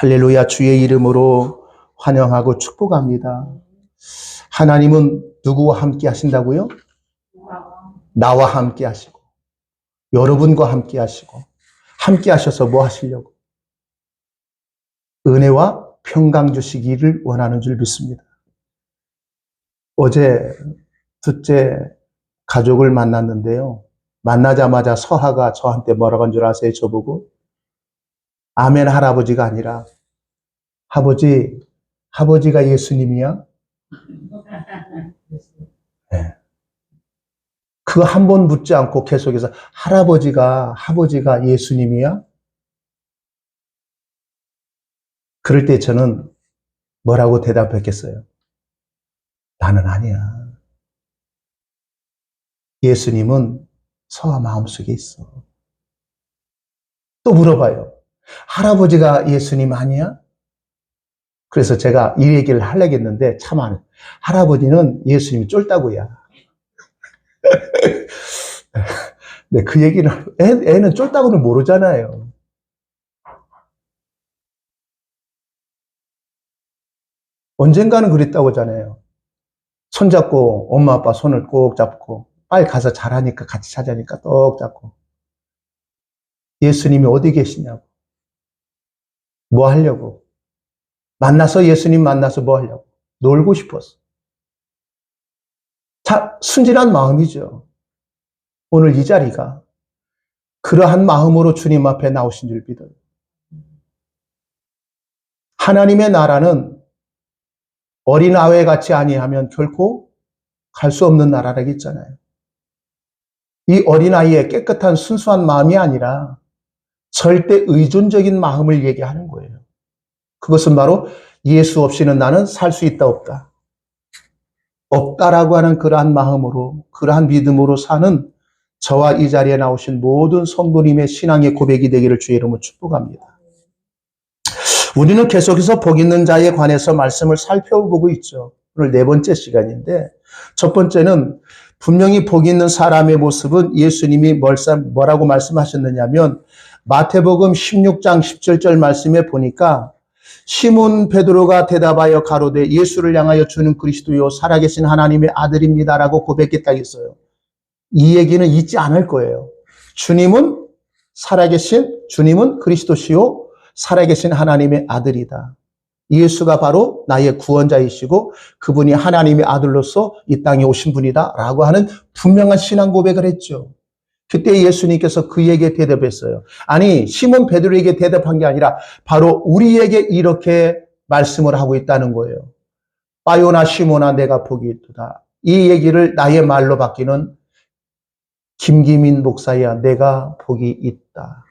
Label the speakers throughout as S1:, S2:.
S1: 할렐루야, 주의 이름으로 환영하고 축복합니다. 하나님은 누구와 함께 하신다고요? 나와 함께 하시고, 여러분과 함께 하시고, 함께 하셔서 뭐 하시려고? 은혜와 평강 주시기를 원하는 줄 믿습니다. 어제 둘째 가족을 만났는데요. 만나자마자 서하가 저한테 뭐라고 한 줄 아세요? 저보고 아멘 할아버지가 아니라 아버지가 예수님이야? 네. 그거 한 번 묻지 않고 계속해서 아버지가 예수님이야? 그럴 때 저는 뭐라고 대답했겠어요? 나는 아니야. 예수님은 서하 마음속에 있어. 또 물어봐요. 할아버지가 예수님 아니야? 그래서 제가 이 얘기를 하려고 했는데 참 안. 할아버지는 예수님이 쫄다고야. 네, 그 얘기는 애는 쫄다고는 모르잖아요. 언젠가는 그랬다고 하잖아요. 손잡고 엄마 아빠 손을 꼭 잡고 빨리 가서 잘하니까 같이 자자니까 꼭 잡고 예수님이 어디 계시냐고. 뭐 하려고? 예수님 만나서 뭐 하려고? 놀고 싶었어. 순진한 마음이죠. 오늘 이 자리가 그러한 마음으로 주님 앞에 나오신 줄 믿어요. 하나님의 나라는 어린 아이 같이 아니하면 결코 갈 수 없는 나라라고 했잖아요. 이 어린아이의 깨끗한 순수한 마음이 아니라 절대 의존적인 마음을 얘기하는 거예요. 그것은 바로 예수 없이는 나는 살 수 있다 없다. 없다라고 하는 그러한 마음으로, 그러한 믿음으로 사는 저와 이 자리에 나오신 모든 성도님의 신앙의 고백이 되기를 주의 이름으로 축복합니다. 우리는 계속해서 복 있는 자에 관해서 말씀을 살펴보고 있죠. 오늘 네 번째 시간인데, 첫 번째는 분명히 복 있는 사람의 모습은 예수님이 뭐라고 말씀하셨느냐면 마태복음 16장 17절 말씀에 보니까 시몬 베드로가 대답하여 가로되 예수를 향하여 주는 그리스도요 살아계신 하나님의 아들입니다라고 고백했다 했어요. 이 얘기는 잊지 않을 거예요. 주님은 그리스도시요 살아계신 하나님의 아들이다. 예수가 바로 나의 구원자이시고 그분이 하나님의 아들로서 이 땅에 오신 분이다 라고 하는 분명한 신앙 고백을 했죠. 그때 예수님께서 그에게 대답했어요. 아니 시몬 베드로에게 대답한 게 아니라 바로 우리에게 이렇게 말씀을 하고 있다는 거예요. 바요나 시몬아 내가 복이 있도다. 이 얘기를 나의 말로 바뀌는 김기민 목사야 내가 복이 있다.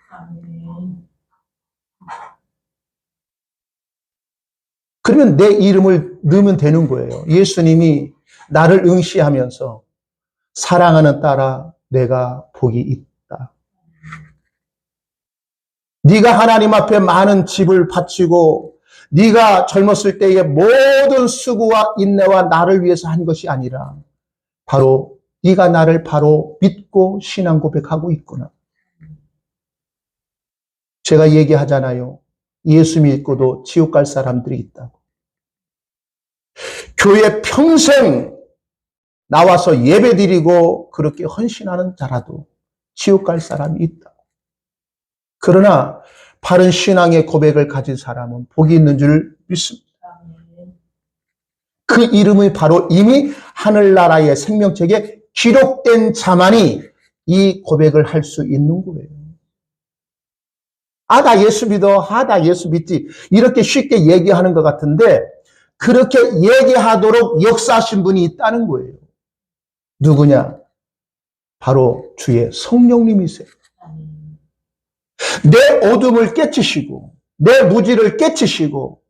S1: 그러면 내 이름을 넣으면 되는 거예요. 예수님이 나를 응시하면서 사랑하는 딸아 내가 복이 있다. 네가 하나님 앞에 많은 집을 바치고 네가 젊었을 때의 모든 수고와 인내와 나를 위해서 한 것이 아니라 바로 네가 나를 바로 믿고 신앙 고백하고 있구나. 제가 얘기하잖아요. 예수 믿고도 지옥 갈 사람들이 있다고. 교회 평생 나와서 예배드리고 그렇게 헌신하는 자라도 지옥 갈 사람이 있다. 그러나 바른 신앙의 고백을 가진 사람은 복이 있는 줄 믿습니다. 그 이름이 바로 이미 하늘나라의 생명책에 기록된 자만이 이 고백을 할 수 있는 거예요. 나 예수 믿어. 나 예수 믿지. 이렇게 쉽게 얘기하는 것 같은데 그렇게 얘기하도록 역사하신 분이 있다는 거예요. 누구냐? 바로 주의 성령님이세요. 내 어둠을 깨치시고 내 무지를 깨치시고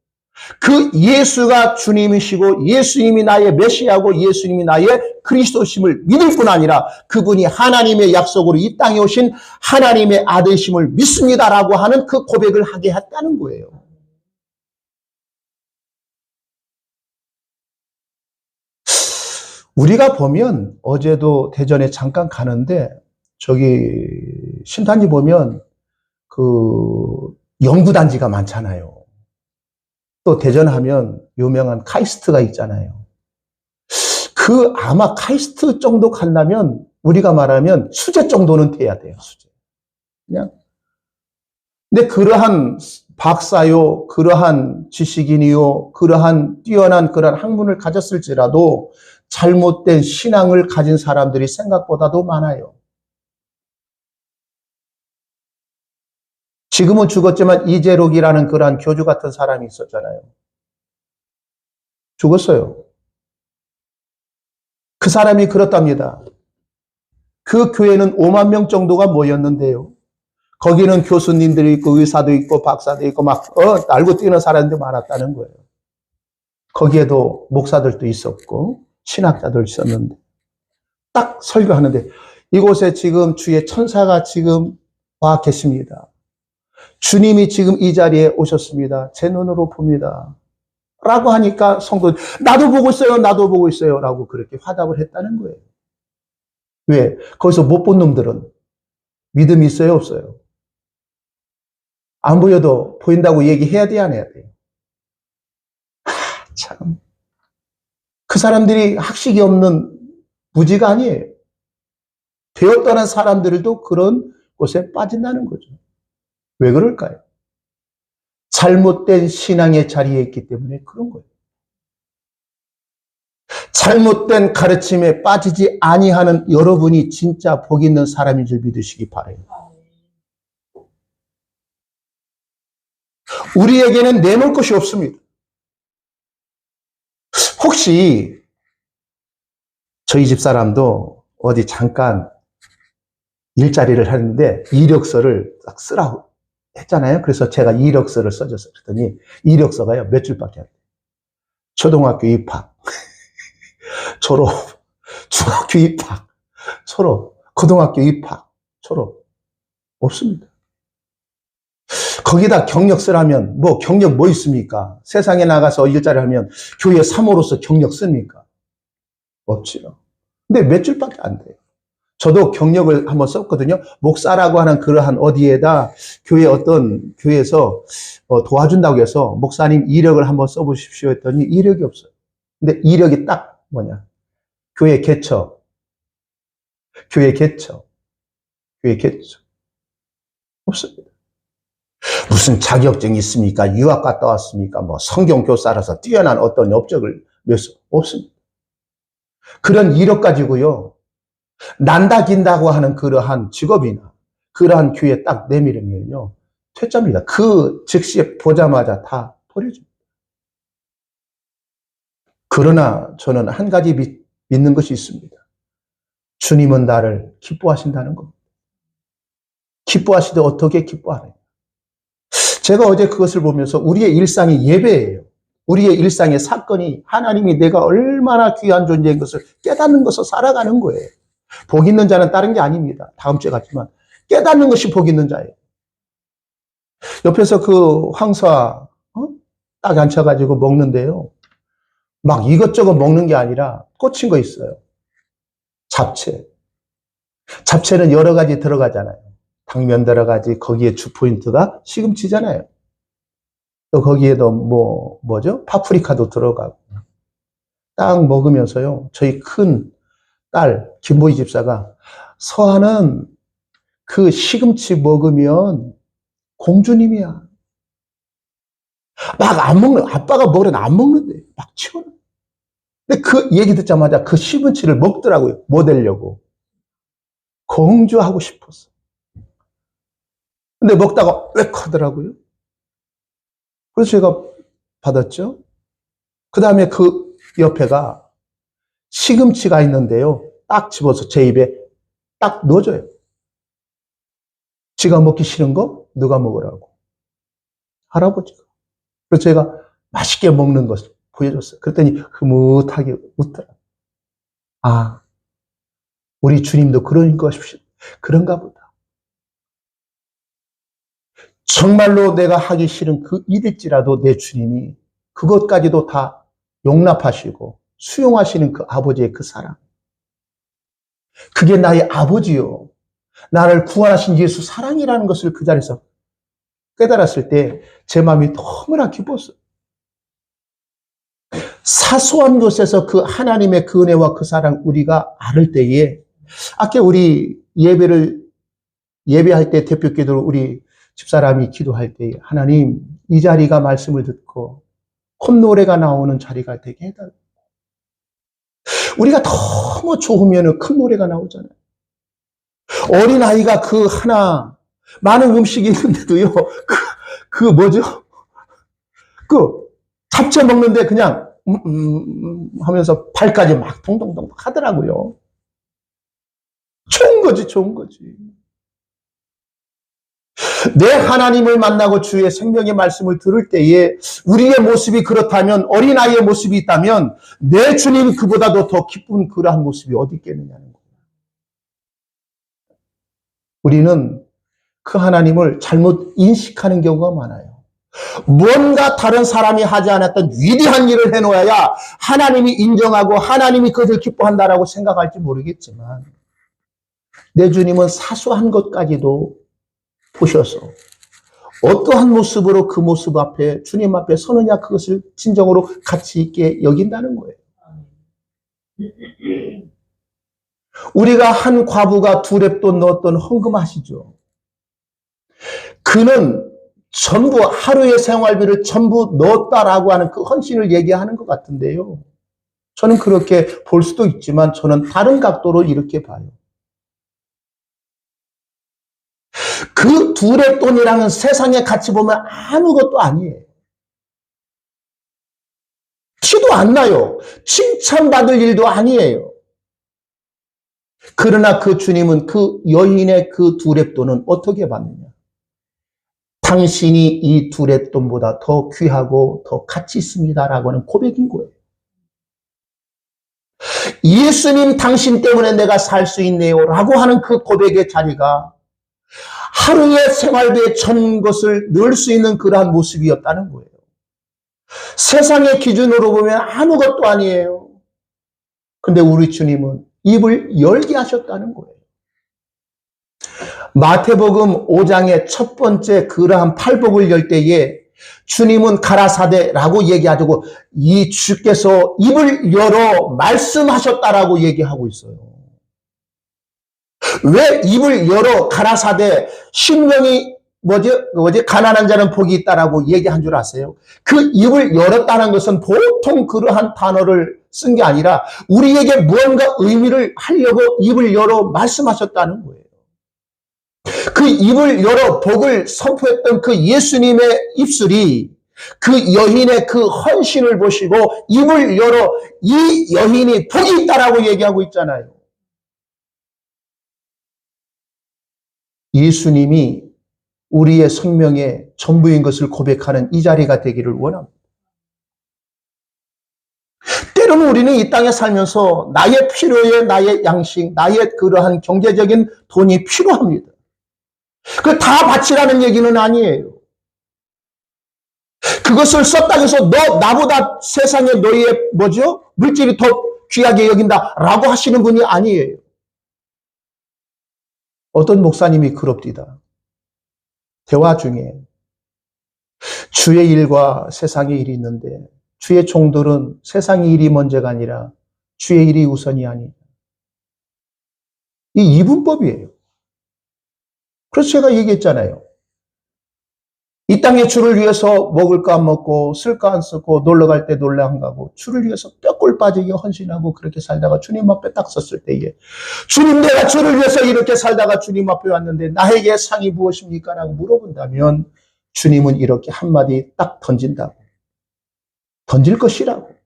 S1: 그 예수가 주님이시고 예수님이 나의 메시아고 예수님이 나의 그리스도심을 믿을 뿐 아니라 그분이 하나님의 약속으로 이 땅에 오신 하나님의 아들심을 믿습니다라고 하는 그 고백을 하게 했다는 거예요. 우리가 보면 어제도 대전에 잠깐 가는데 저기 신탄지 보면 그 연구단지가 많잖아요. 또 대전하면 유명한 카이스트가 있잖아요. 그 아마 카이스트 정도 간다면 우리가 말하면 수재 정도는 돼야 돼요. 수재. 그냥. 근데 그러한 박사요, 그러한 지식인이요, 그러한 뛰어난 그런 학문을 가졌을지라도 잘못된 신앙을 가진 사람들이 생각보다도 많아요. 지금은 죽었지만 이재록이라는 그러한 교주 같은 사람이 있었잖아요. 죽었어요. 그 사람이 그렇답니다. 그 교회는 5만 명 정도가 모였는데요. 거기는 교수님들이 있고 의사도 있고 박사도 있고 막 날고 뛰는 사람들이 많았다는 거예요. 거기에도 목사들도 있었고 신학자들 있었는데 딱 설교하는데 이곳에 지금 주의 천사가 지금 와 계십니다. 주님이 지금 이 자리에 오셨습니다. 제 눈으로 봅니다. 라고 하니까 성도 나도 보고 있어요. 나도 보고 있어요. 라고 그렇게 화답을 했다는 거예요. 왜? 거기서 못 본 놈들은 믿음이 있어요? 없어요? 안 보여도 보인다고 얘기해야 돼? 안 해야 돼요? 참. 그 사람들이 학식이 없는 무지가 아니에요. 되었다는 사람들도 그런 곳에 빠진다는 거죠. 왜 그럴까요? 잘못된 신앙의 자리에 있기 때문에 그런 거예요. 잘못된 가르침에 빠지지 아니하는 여러분이 진짜 복 있는 사람인 줄 믿으시기 바라요. 우리에게는 내놓을 것이 없습니다. 혹시 저희 집사람도 어디 잠깐 일자리를 하는데 이력서를 딱 쓰라고 했잖아요. 그래서 제가 이력서를 써줬어요. 그랬더니 이력서가요 몇 줄밖에 안 돼요. 초등학교 입학, 졸업, 중학교 입학, 졸업, 고등학교 입학, 졸업 없습니다. 거기다 경력 쓰라면 뭐 경력 뭐 있습니까? 세상에 나가서 일자리 하면 교회 사모로서 경력 씁니까? 없지요. 근데 몇 줄밖에 안 돼요. 저도 경력을 한번 썼거든요. 목사라고 하는 그러한 어디에다 교회 어떤 교회에서 도와준다고 해서 목사님 이력을 한번 써보십시오 했더니 이력이 없어요. 근데 이력이 딱 뭐냐? 교회 개처, 교회 개처, 교회 개처. 없습니다. 무슨 자격증이 있습니까? 유학 갔다 왔습니까? 뭐 성경교사라서 뛰어난 어떤 업적을 없습니다. 그런 이력 가지고요. 난다 긴다고 하는 그러한 직업이나 그러한 교회에 딱 내밀으면요. 퇴짜입니다. 그 즉시에 보자마자 다 버려집니다. 그러나 저는 한 가지 믿는 것이 있습니다. 주님은 나를 기뻐하신다는 겁니다. 기뻐하시되 어떻게 기뻐하느냐. 제가 어제 그것을 보면서 우리의 일상이 예배예요. 우리의 일상의 사건이 하나님이 내가 얼마나 귀한 존재인 것을 깨닫는 것을 살아가는 거예요. 복 있는 자는 다른 게 아닙니다. 다음 주에 같지만 깨닫는 것이 복 있는 자예요. 옆에서 그 황사 딱 앉혀가지고 먹는데요. 막 이것저것 먹는 게 아니라 꽂힌 거 있어요. 잡채. 잡채는 여러 가지 들어가잖아요. 당면 들어가지 거기에 주 포인트가 시금치잖아요. 또 거기에도 뭐죠? 파프리카도 들어가고. 딱 먹으면서요. 저희 큰 딸 김보희 집사가 서아는 그 시금치 먹으면 공주님이야. 막 안 먹는, 아빠가 먹으면 안 먹는데 막 치워놔. 근데 그 얘기 듣자마자 그 시금치를 먹더라고요. 뭐 되려고. 공주하고 싶었어. 근데 먹다가 왜 하더라고요. 그래서 제가 받았죠. 그 다음에 그 옆에가 시금치가 있는데요. 딱 집어서 제 입에 딱 넣어줘요. 지가 먹기 싫은 거 누가 먹으라고. 할아버지가. 그래서 제가 맛있게 먹는 것을 보여줬어요. 그랬더니 흐뭇하게 웃더라. 아, 우리 주님도 그런가 보다. 정말로 내가 하기 싫은 그 일일지라도 내 주님이 그것까지도 다 용납하시고 수용하시는 그 아버지의 그 사랑. 그게 나의 아버지요. 나를 구원하신 예수 사랑이라는 것을 그 자리에서 깨달았을 때 제 마음이 너무나 기뻤어요. 사소한 것에서 그 하나님의 그 은혜와 그 사랑 우리가 알을 때에, 아까 우리 예배할 때 대표 기도로 우리 집사람이 기도할 때, 하나님 이 자리가 말씀을 듣고 콧노래가 나오는 자리가 되게 해달라. 우리가 너무 좋으면 큰 노래가 나오잖아요. 어린아이가 그 하나, 많은 음식이 있는데도요, 뭐죠? 잡채 먹는데 그냥, 하면서 발까지 막 동동동 하더라고요. 좋은 거지, 좋은 거지. 내 하나님을 만나고 주의 생명의 말씀을 들을 때에 우리의 모습이 그렇다면, 어린아이의 모습이 있다면 내 주님이 그보다도 더 기쁜 그러한 모습이 어디 있겠느냐는 거예요. 우리는 그 하나님을 잘못 인식하는 경우가 많아요. 뭔가 다른 사람이 하지 않았던 위대한 일을 해놓아야 하나님이 인정하고 하나님이 그것을 기뻐한다라고 생각할지 모르겠지만, 내 주님은 사소한 것까지도 보셔서 어떠한 모습으로 그 모습 앞에, 주님 앞에 서느냐, 그것을 진정으로 가치 있게 여긴다는 거예요. 우리가 한 과부가 2렙돈 넣었던 헌금 아시죠? 그는 전부 하루의 생활비를 전부 넣었다라고 하는 그 헌신을 얘기하는 것 같은데요. 저는 그렇게 볼 수도 있지만 저는 다른 각도로 이렇게 봐요. 그 2렙돈이라는 세상의 가치 보면 아무것도 아니에요. 티도 안 나요. 칭찬받을 일도 아니에요. 그러나 그 주님은 그 여인의 그 2렙돈은 어떻게 받느냐? 당신이 이 2렙돈보다 더 귀하고 더 가치 있습니다라고 하는 고백인 거예요. 예수님 당신 때문에 내가 살 수 있네요 라고 하는 그 고백의 자리가 하루의 생활비에 전 것을 넣을 수 있는 그러한 모습이었다는 거예요. 세상의 기준으로 보면 아무것도 아니에요. 근데 우리 주님은 입을 열게 하셨다는 거예요. 마태복음 5장의 첫 번째 그러한 팔복을 열 때에 주님은 가라사대라고 얘기하고 이 주께서 입을 열어 말씀하셨다라고 얘기하고 있어요. 왜 입을 열어 가라사대, 신명이 가난한 자는 복이 있다라고 얘기한 줄 아세요? 그 입을 열었다는 것은 보통 그러한 단어를 쓴 게 아니라 우리에게 무언가 의미를 하려고 입을 열어 말씀하셨다는 거예요. 그 입을 열어 복을 선포했던 그 예수님의 입술이 그 여인의 그 헌신을 보시고 입을 열어 이 여인이 복이 있다라고 얘기하고 있잖아요. 예수님이 우리의 생명의 전부인 것을 고백하는 이 자리가 되기를 원합니다. 때로는 우리는 이 땅에 살면서 나의 필요에 나의 양식, 나의 그러한 경제적인 돈이 필요합니다. 그 다 바치라는 얘기는 아니에요. 그것을 썼다 해서 너 나보다 세상에 너의 물질이 더 귀하게 여긴다라고 하시는 분이 아니에요. 어떤 목사님이 그럽디다. 대화 중에 주의 일과 세상의 일이 있는데 주의 종들은 세상의 일이 먼저가 아니라 주의 일이 우선이 아니다. 이 이분법이에요. 그래서 제가 얘기했잖아요. 이 땅에 주를 위해서 먹을 거 안 먹고 쓸 거 안 쓰고 놀러 갈 때 놀러 안 가고 주를 위해서 뼈골 빠지게 헌신하고 그렇게 살다가 주님 앞에 딱 섰을 때에 주님, 내가 주를 위해서 이렇게 살다가 주님 앞에 왔는데 나에게 상이 무엇입니까? 라고 물어본다면 주님은 이렇게 한마디 딱 던진다고. 던질 것이라고.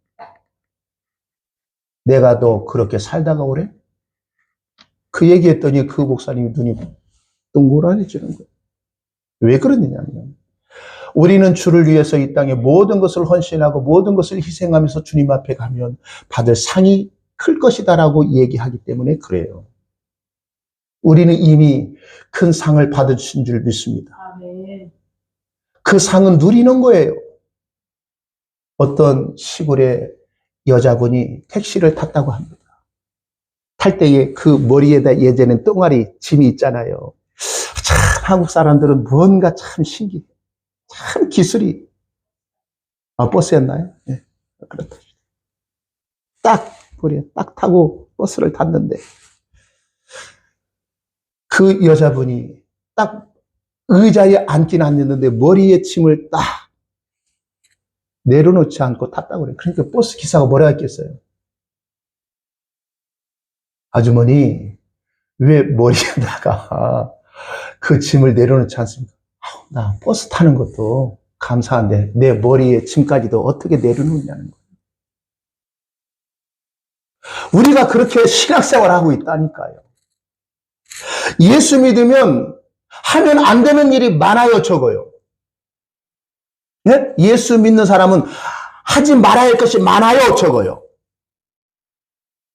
S1: 내가 너 그렇게 살다가 오래? 그 얘기했더니 그 목사님이 눈이 동그라지는 거예요. 왜 그러느냐면 우리는 주를 위해서 이 땅에 모든 것을 헌신하고 모든 것을 희생하면서 주님 앞에 가면 받을 상이 클 것이다라고 얘기하기 때문에 그래요. 우리는 이미 큰 상을 받으신 줄 믿습니다. 그 상은 누리는 거예요. 어떤 시골의 여자분이 택시를 탔다고 합니다. 탈 때에 그 머리에다 예전엔 똥아리 짐이 있잖아요. 참 한국 사람들은 뭔가 참 신기해. 참 기술이. 버스였나요? 네, 그렇다. 딱 타고 버스를 탔는데 그 여자분이 딱 의자에 앉긴 앉았는데 머리에 침을 딱 내려놓지 않고 탔다고 그래요. 그러니까 버스 기사가 뭐라 했겠어요? 아주머니, 왜 머리에다가 그 짐을 내려놓지 않습니까? 나 버스 타는 것도 감사한데 내 머리에 짐까지도 어떻게 내려놓냐는 거예요. 우리가 그렇게 신학생활을 하고 있다니까요. 예수 믿으면 하면 안 되는 일이 많아요, 적어요. 네? 예수 믿는 사람은 하지 말아야 할 것이 많아요, 적어요.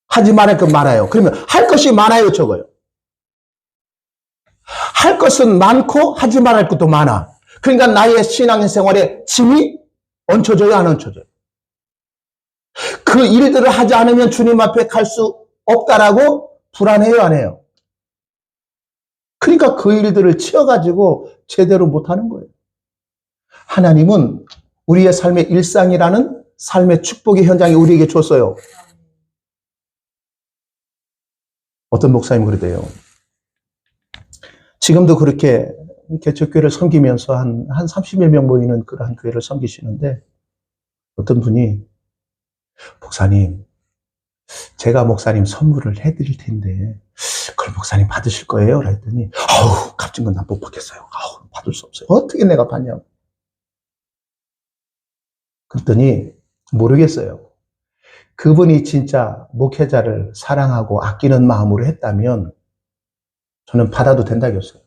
S1: 하지 말아야 할 것 많아요. 그러면 할 것이 많아요, 적어요. 할 것은 많고 하지 말아야 할 것도 많아. 그러니까 나의 신앙생활에 짐이 얹혀져요, 안 얹혀져요? 그 일들을 하지 않으면 주님 앞에 갈 수 없다라고 불안해요, 안 해요? 그러니까 그 일들을 치워가지고 제대로 못하는 거예요. 하나님은 우리의 삶의 일상이라는 삶의 축복의 현장이 우리에게 줬어요. 어떤 목사님이 그러대요. 지금도 그렇게 개척교회를 섬기면서 한 30여 명 모이는 그러한 교회를 섬기시는데 어떤 분이 목사님, 제가 목사님 선물을 해드릴 텐데 그걸 목사님 받으실 거예요? 그랬더니 아우, 값진 건 난 못 받겠어요. 아우, 받을 수 없어요. 어떻게 내가 받냐고. 그랬더니 모르겠어요. 그분이 진짜 목회자를 사랑하고 아끼는 마음으로 했다면 저는 받아도 된다겠어요.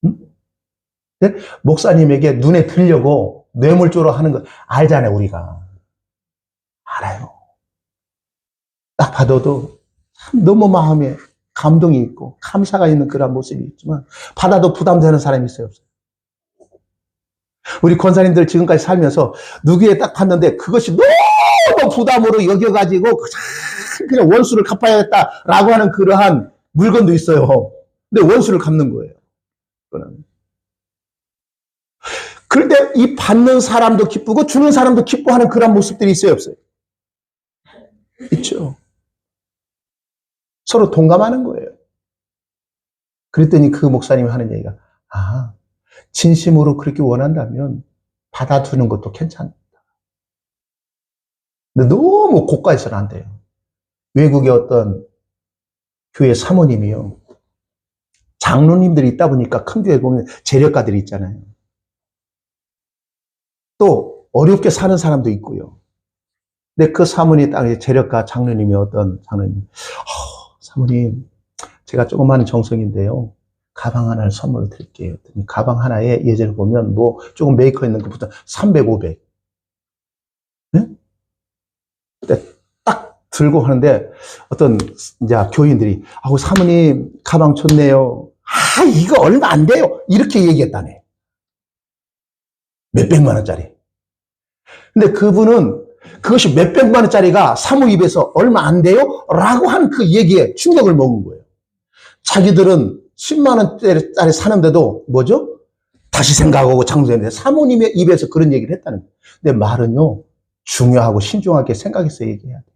S1: 응? 근데 목사님에게 눈에 들려고 뇌물조로 하는 거 알잖아요, 우리가. 알아요. 딱 받아도 참 너무 마음에 감동이 있고 감사가 있는 그런 모습이 있지만 받아도 부담되는 사람이 있어요, 없어요? 우리 권사님들 지금까지 살면서 누구에 딱 봤는데 그것이 너무 부담으로 여겨가지고 그냥 원수를 갚아야겠다라고 하는 그러한 물건도 있어요. 근데 원수를 갚는 거예요. 그거는. 그럴 때 이 받는 사람도 기쁘고 주는 사람도 기뻐하는 그런 모습들이 있어요, 없어요? 있죠. 서로 동감하는 거예요. 그랬더니 그 목사님이 하는 얘기가 진심으로 그렇게 원한다면 받아두는 것도 괜찮다. 근데 너무 고가해서는 안 돼요. 외국의 어떤 교회 사모님이요. 장로님들이 있다 보니까 큰 교회 보면 재력가들이 있잖아요. 또 어렵게 사는 사람도 있고요. 근데 그 사모님 땅에 재력가 장로님이 어떤 장로님, 사모님, 제가 조그마한 정성인데요. 가방 하나를 선물로 드릴게요. 가방 하나에 예전에 보면 뭐 조금 메이커 있는 것부터 300, 500. 네? 딱 들고 하는데 어떤 이제 교인들이 사모님 가방 좋네요. 이거 얼마 안 돼요. 이렇게 얘기했다네. 몇백만 원짜리. 근데 그분은 그것이 몇백만 원짜리가 사모 입에서 얼마 안 돼요? 라고 한 그 얘기에 충격을 먹은 거예요. 자기들은 10만 원짜리 사는데도 뭐죠? 다시 생각하고 장소했는데 사모님의 입에서 그런 얘기를 했다는 거예요. 근데 말은요, 중요하고 신중하게 생각해서 얘기해야 돼요.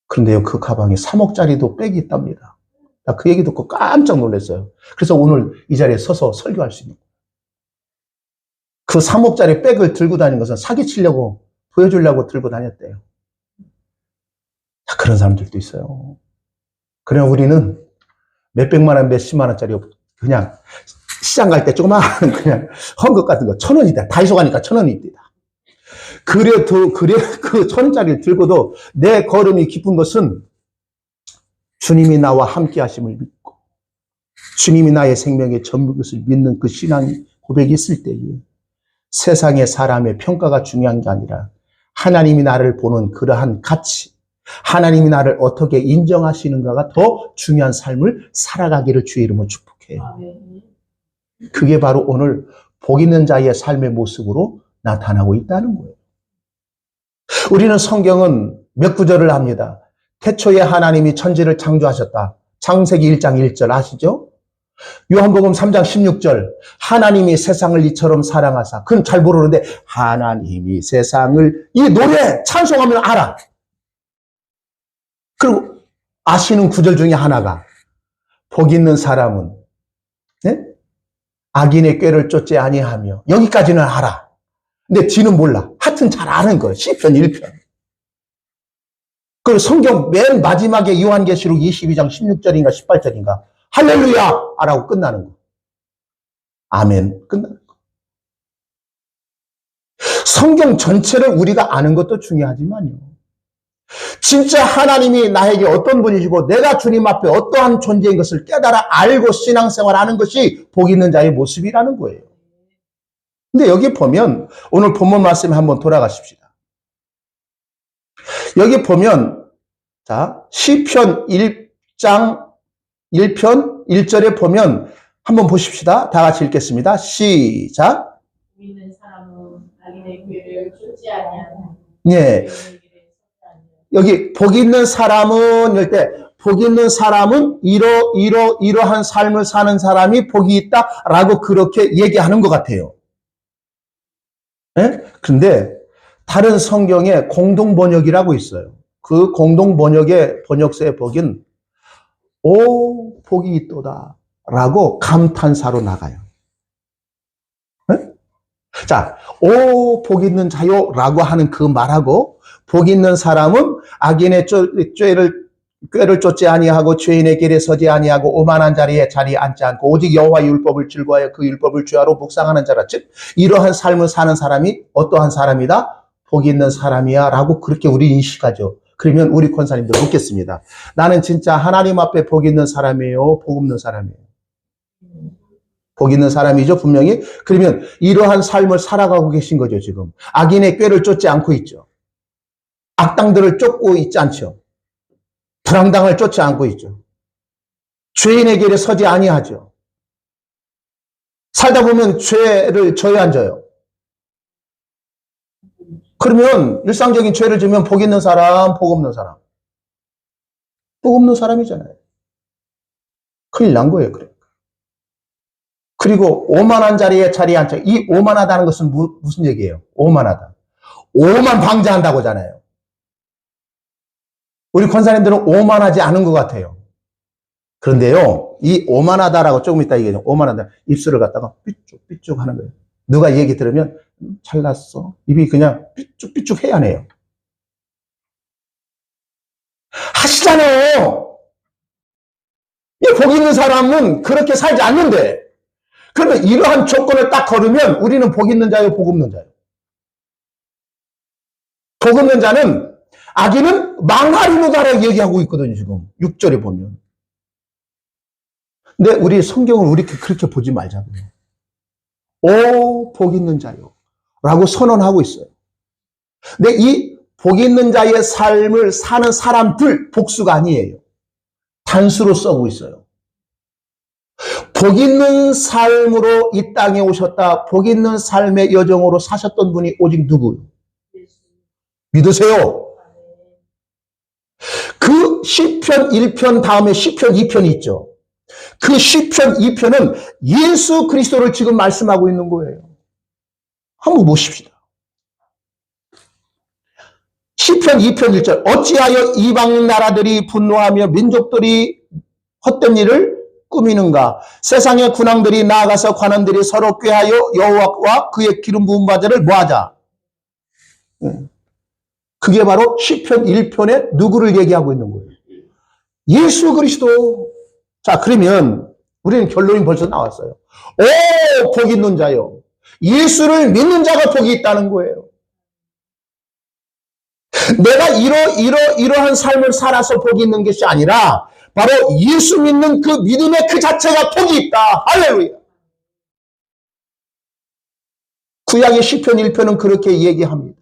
S1: 그런데요, 그 가방에 3억짜리도 백이 있답니다. 나 그 얘기 듣고 깜짝 놀랐어요. 그래서 오늘 이 자리에 서서 설교할 수 있는 거예요. 그 3억짜리 백을 들고 다니는 것은 사기치려고, 보여주려고 들고 다녔대요. 그런 사람들도 있어요. 그냥 우리는 몇백만 원, 몇십만 원짜리 그냥 시장 갈 때 조그마한 그냥 헝겊 같은 거 1,000원이다. 다이소 가니까 1,000원입니다. 그래 그 1,000원짜리를 들고도 내 걸음이 깊은 것은 주님이 나와 함께 하심을 믿고 주님이 나의 생명의 전부인 것을 믿는 그 신앙 고백이 있을 때에 세상의 사람의 평가가 중요한 게 아니라 하나님이 나를 보는 그러한 가치, 하나님이 나를 어떻게 인정하시는가가 더 중요한 삶을 살아가기를 주의 이름으로 축복해요. 그게 바로 오늘 복 있는 자의 삶의 모습으로 나타나고 있다는 거예요. 우리는 성경은 몇 구절을 합니다. 태초에 하나님이 천지를 창조하셨다. 창세기 1장 1절 아시죠? 요한복음 3장 16절 하나님이 세상을 이처럼 사랑하사, 그건 잘 모르는데 하나님이 세상을, 이 노래 찬송하면 알아. 그리고 아시는 구절 중에 하나가 복 있는 사람은 네? 악인의 꾀를 쫓지 아니하며, 여기까지는 알아. 근데 뒤는 몰라. 하여튼 잘 아는 거예요. 시편 1편. 그리고 성경 맨 마지막에 요한계시록 22장 16절인가 18절인가 할렐루야! 라고 끝나는 거. 아멘. 끝나는 거. 성경 전체를 우리가 아는 것도 중요하지만요. 진짜 하나님이 나에게 어떤 분이시고 내가 주님 앞에 어떠한 존재인 것을 깨달아 알고 신앙생활하는 것이 복 있는 자의 모습이라는 거예요. 근데 여기 보면 오늘 본문 말씀에 한번 돌아가십시다. 여기 보면 자, 시편 1장 1편 1절에 보면 한번 보십시다. 다 같이 읽겠습니다. 시작.
S2: 믿는 사람은 악인의 꾀를 쫓지 아니하며.
S1: 예. 여기 복 있는 사람은 이럴 때 복 있는 사람은 이러한 삶을 사는 사람이 복이 있다라고 그렇게 얘기하는 것 같아요. 예? 근데 다른 성경에 공동 번역이라고 있어요. 그 공동 번역의 번역서의 복은 오 복이 있도다 라고 감탄사로 나가요. 예? 자, 오 복 있는 자요 라고 하는 그 말하고 복 있는 사람은 악인의 꾀를 쫓지 아니하고 죄인의 길에 서지 아니하고 오만한 자리에 앉지 않고 오직 여호와의 율법을 즐거워하여 그 율법을 주야로 묵상하는 자라. 즉 이러한 삶을 사는 사람이 어떠한 사람이다? 복 있는 사람이야 라고 그렇게 우리 인식하죠. 그러면 우리 권사님들 묻겠습니다. 나는 진짜 하나님 앞에 복 있는 사람이에요? 복 없는 사람이에요? 복 있는 사람이죠, 분명히. 그러면 이러한 삶을 살아가고 계신 거죠, 지금. 악인의 꾀를 쫓지 않고 있죠. 악당들을 쫓고 있지 않죠. 불황당을 쫓지 않고 있죠. 죄인의 길에 서지 아니하죠. 살다 보면 죄를 져야 안 져요. 그러면 일상적인 죄를 지면 복 있는 사람, 복 없는 사람. 복 없는 사람이잖아요. 큰일 난 거예요, 그러니까. 그리고 오만한 자리에 앉자. 이 오만하다는 것은 무슨 얘기예요? 오만하다. 오만 방자한다고 하잖아요. 우리 권사님들은 오만하지 않은 것 같아요. 그런데요, 이 오만하다라고 조금 이따 얘기해요. 오만하다. 입술을 갖다가 삐쭉 하는 거예요. 누가 얘기 들으면 잘났어. 입이 그냥 삐쭉 해야 해요. 하시잖아요. 이 복 있는 사람은 그렇게 살지 않는데. 그러면 이러한 조건을 딱 걸으면 우리는 복 있는 자요, 복 없는 자요. 복 없는 자는 악인은 망하리로다라고 얘기하고 있거든요, 지금. 6절에 보면. 근데 우리 성경을 우리 그렇게 보지 말자고요. 오, 복 있는 자요. 라고 선언하고 있어요. 근데 이 복 있는 자의 삶을 사는 사람들, 복수가 아니에요. 단수로 써고 있어요. 복 있는 삶으로 이 땅에 오셨다. 복 있는 삶의 여정으로 사셨던 분이 오직 누구요? 믿으세요? 그 시편 1편 다음에 시편 2편이 있죠. 그 시편 2편은 예수 그리스도를 지금 말씀하고 있는 거예요. 한번 보십시다. 시편 2편 1절. 어찌하여 이방 나라들이 분노하며 민족들이 헛된 일을 꾸미는가? 세상의 군왕들이 나아가서 관원들이 서로 꾀하여 여호와와 그의 기름 부은 바들을 뭐하자? 그게 바로 시편 1편에 누구를 얘기하고 있는 거예요? 예수 그리스도. 자, 그러면 우리는 결론이 벌써 나왔어요. 오, 복 있는 자요. 예수를 믿는 자가 복이 있다는 거예요. 내가 이러한 삶을 살아서 복이 있는 것이 아니라 바로 예수 믿는 그 믿음의 그 자체가 복이 있다. 할렐루야. 구약의 시편 1편은 그렇게 얘기합니다.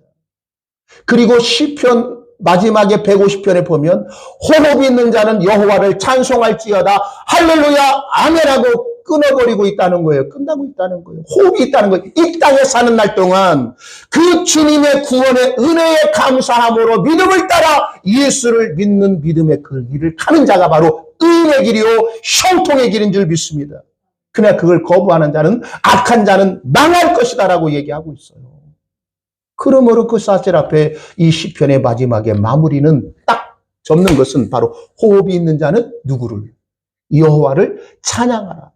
S1: 그리고 시편 마지막에 150편에 보면 호흡이 있는 자는 여호와를 찬송할지어다. 할렐루야 아멘하고 끊어버리고 있다는 거예요. 끝나고 있다는 거예요. 호흡이 있다는 거예요. 이 땅에 사는 날 동안 그 주님의 구원의 은혜에 감사함으로 믿음을 따라 예수를 믿는 믿음의 그 길을 가는 자가 바로 의인의 길이요 형통의 길인 줄 믿습니다. 그러나 그걸 거부하는 자는 악한 자는 망할 것이다라고 얘기하고 있어요. 그러므로 그 사실 앞에 이 시편의 마지막에 마무리는 딱 접는 것은 바로 호흡이 있는 자는 누구를? 여호와를 찬양하라.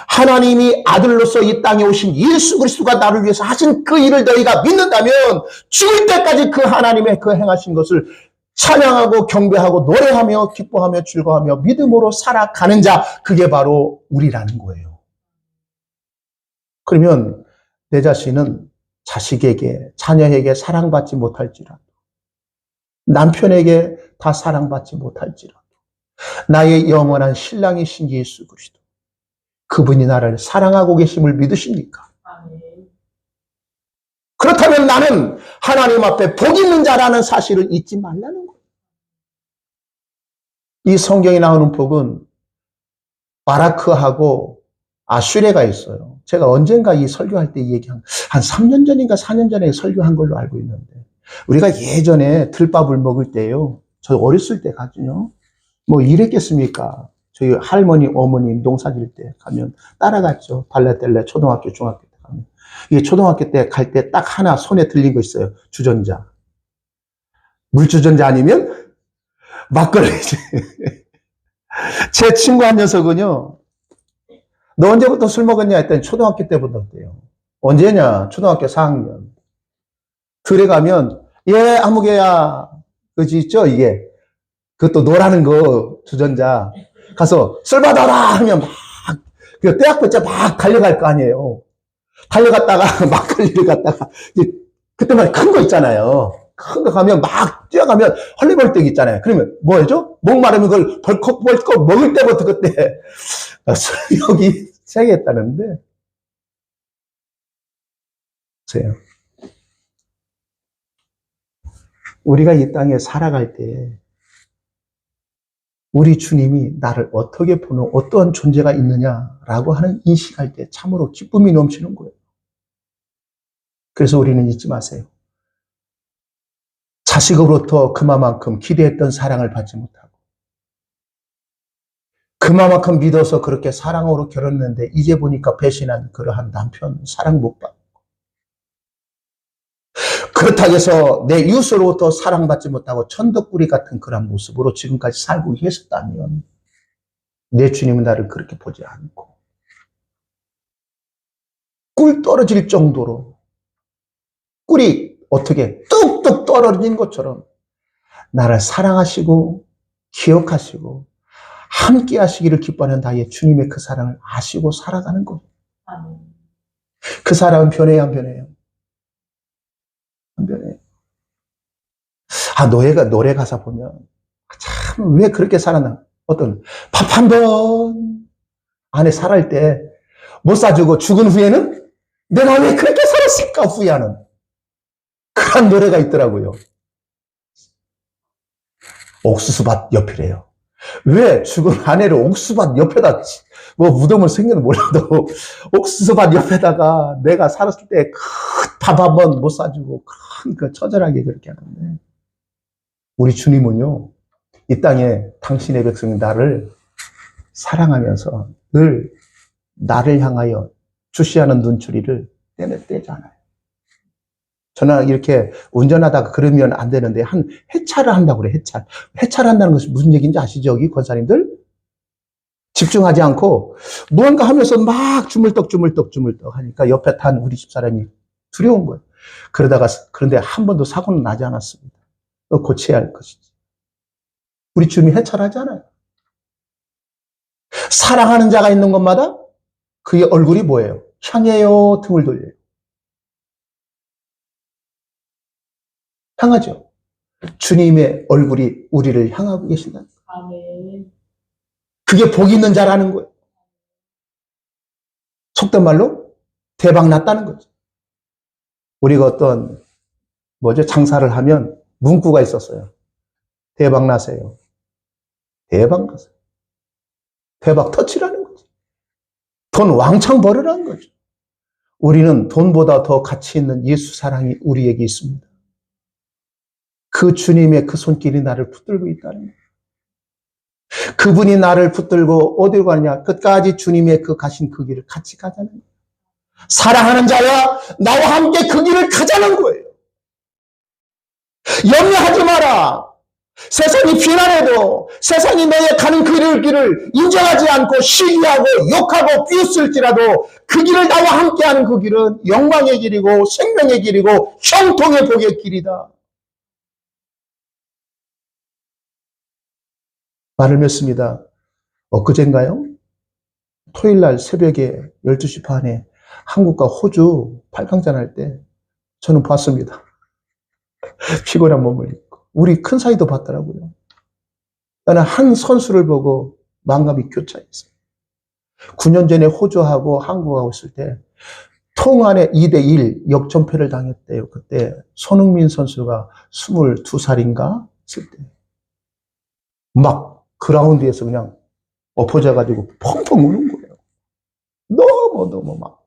S1: 하나님이 아들로서 이 땅에 오신 예수 그리스도가 나를 위해서 하신 그 일을 너희가 믿는다면 죽을 때까지 그 하나님의 그 행하신 것을 찬양하고 경배하고 노래하며 기뻐하며 즐거워하며 믿음으로 살아가는 자, 그게 바로 우리라는 거예요. 그러면 내 자신은 자식에게, 자녀에게 사랑받지 못할지라도, 남편에게 다 사랑받지 못할지라도, 나의 영원한 신랑이신 예수 그리스도, 그분이 나를 사랑하고 계심을 믿으십니까?
S2: 아멘.
S1: 그렇다면 나는 하나님 앞에 복 있는 자라는 사실을 잊지 말라는 거예요. 이 성경에 나오는 복은 바라크하고 아슈레가 있어요. 제가 언젠가 이 설교할 때 얘기한, 한 3년 전인가 4년 전에 설교한 걸로 알고 있는데, 우리가 예전에 들밥을 먹을 때요, 저 어렸을 때 가지요, 뭐 이랬겠습니까? 저희 할머니, 어머님 농사질 때 가면 따라갔죠. 발레텔레 초등학교, 중학교 때 가면. 이게 초등학교 때 갈 때 딱 하나 손에 들린 거 있어요. 주전자. 물주전자 아니면 막걸리지. 제 친구 한 녀석은요, 너 언제부터 술 먹었냐 했더니 초등학교 때부터 어때요. 언제냐? 초등학교 4학년. 들에 가면, 예, 아무개야. 그지 있죠? 이게. 그것도 노라는 거, 주전자. 가서 술 받아라! 하면 막, 그 떼약볕에 막 달려갈 거 아니에요. 달려갔다가, 막걸리를 갖다가, 그때만 큰 거 있잖아요. 큰 거 가면 막 뛰어가면 헐리벌떡 있잖아요. 그러면 뭐 해죠? 목마르면 그걸 벌컥벌컥 먹을 때부터 그때 술욕이 세겠다는데. 보세요. 우리가 이 땅에 살아갈 때 우리 주님이 나를 어떻게 보는 어떠한 존재가 있느냐라고 하는 인식할 때 참으로 기쁨이 넘치는 거예요. 그래서 우리는 잊지 마세요. 자식으로부터 그만큼 기대했던 사랑을 받지 못하고 그만큼 믿어서 그렇게 사랑으로 결혼했는데 이제 보니까 배신한 그러한 남편 사랑 못 받고 그렇다고 해서 내 이웃으로부터 사랑받지 못하고 천덕꾸리 같은 그런 모습으로 지금까지 살고 계셨다면 내 주님은 나를 그렇게 보지 않고 꿀 떨어질 정도로 꿀이 어떻게 뚝뚝 떨어진 것처럼 나를 사랑하시고 기억하시고 함께 하시기를 기뻐하는 나의 주님의 그 사랑을 아시고 살아가는 거예요. 그 사랑은 변해야 안 변해요? 안 변해요. 노래 가사 보면 참 왜 그렇게 살았나? 어떤 밥 한 번 안에 살할 때 못 사주고 죽은 후에는 내가 왜 그렇게 살았을까 후회하는 그런 노래가 있더라고요. 옥수수밭 옆이래요. 왜 죽은 아내를 옥수수밭 옆에다 뭐 무덤을 생겨는 몰라도 옥수수밭 옆에다가 내가 살았을 때 큰 밥 한 번 못 사주고 그 처절하게 그렇게 하는데 우리 주님은요 이 땅에 당신의 백성이 나를 사랑하면서 늘 나를 향하여 주시하는 눈초리를 떼지 않아요. 저는 이렇게 운전하다가 그러면 안 되는데 한 해차를 한다고 그래. 해차한다는 것이 무슨 얘기인지 아시죠? 여기 권사님들? 집중하지 않고 무언가 하면서 막 주물떡 하니까 옆에 탄 우리 집사람이 두려운 거예요. 그런데 한 번도 사고는 나지 않았습니다. 고쳐야 할 것이지. 우리 주님이 해찰하지 않아요. 사랑하는 자가 있는 곳마다 그의 얼굴이 뭐예요? 향해요, 등을 돌려요. 향하죠. 주님의 얼굴이 우리를 향하고 계신다.
S2: 아멘.
S1: 그게 복 있는 자라는 거예요. 속된 말로 대박 났다는 거죠. 우리가 어떤 장사를 하면 문구가 있었어요. 대박 나세요. 대박 나세요. 대박 터치라는 거죠. 돈 왕창 벌으라는 거죠. 우리는 돈보다 더 가치 있는 예수 사랑이 우리에게 있습니다. 그 주님의 그 손길이 나를 붙들고 있다는 거예요. 그분이 나를 붙들고 어디로 가느냐? 끝까지 주님의 그 가신 그 길을 같이 가자는 거예요. 사랑하는 자야, 나와 함께 그 길을 가자는 거예요. 염려하지 마라. 세상이 비난해도 세상이 너의 가는 그 길을 인정하지 않고 시기하고 욕하고 비웃을지라도 그 길을 나와 함께하는 그 길은 영광의 길이고 생명의 길이고 형통의 복의 길이다. 말을 맺습니다. 엊그젠가요? 토요일날 새벽에 12시 반에 한국과 호주 8강전 할 때 저는 봤습니다. 피곤한 몸을 입고. 우리 큰 사이도 봤더라고요. 나는 한 선수를 보고 만감이 교차했어요. 9년 전에 호주하고 한국하고 있을 때 통안에 2대1 역전패를 당했대요. 그때 손흥민 선수가 22살인가 했을 때 막 그라운드에서 그냥 엎어져가지고 펑펑 우는 거예요. 너무 막.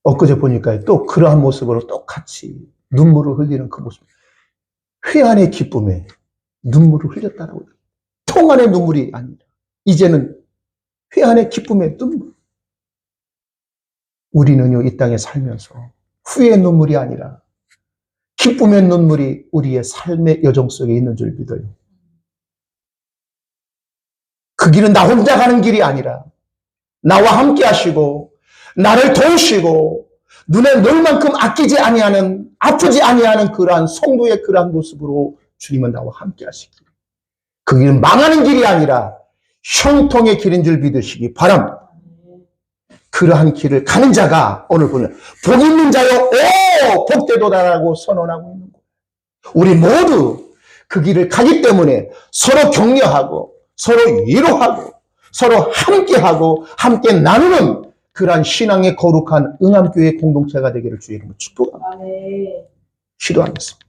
S1: 엊그제 보니까 또 그러한 모습으로 똑같이 눈물을 흘리는 그 모습. 회한의 기쁨에 눈물을 흘렸다라고요. 통안의 눈물이 아니라 이제는 회한의 기쁨의 눈물. 우리는요, 이 땅에 살면서 후회의 눈물이 아니라 기쁨의 눈물이 우리의 삶의 여정 속에 있는 줄 믿어요. 그 길은 나 혼자 가는 길이 아니라 나와 함께 하시고 나를 도우시고 눈에 놓을 만큼 아끼지 아니하는, 아프지 아니하는 그러한 성도의 그러한 모습으로 주님은 나와 함께 하시기. 그 길은 망하는 길이 아니라 형통의 길인 줄 믿으시기 바랍니다. 그러한 길을 가는 자가 오늘 보면 복 있는 자요, 오 복되도다라고 선언하고 있는 거예요. 우리 모두 그 길을 가기 때문에 서로 격려하고 서로 위로하고 서로 함께하고 함께 나누는 그러한 신앙의 거룩한 응암교회 공동체가 되기를 주의 이름으로 축복합니다. 기도하겠습니다.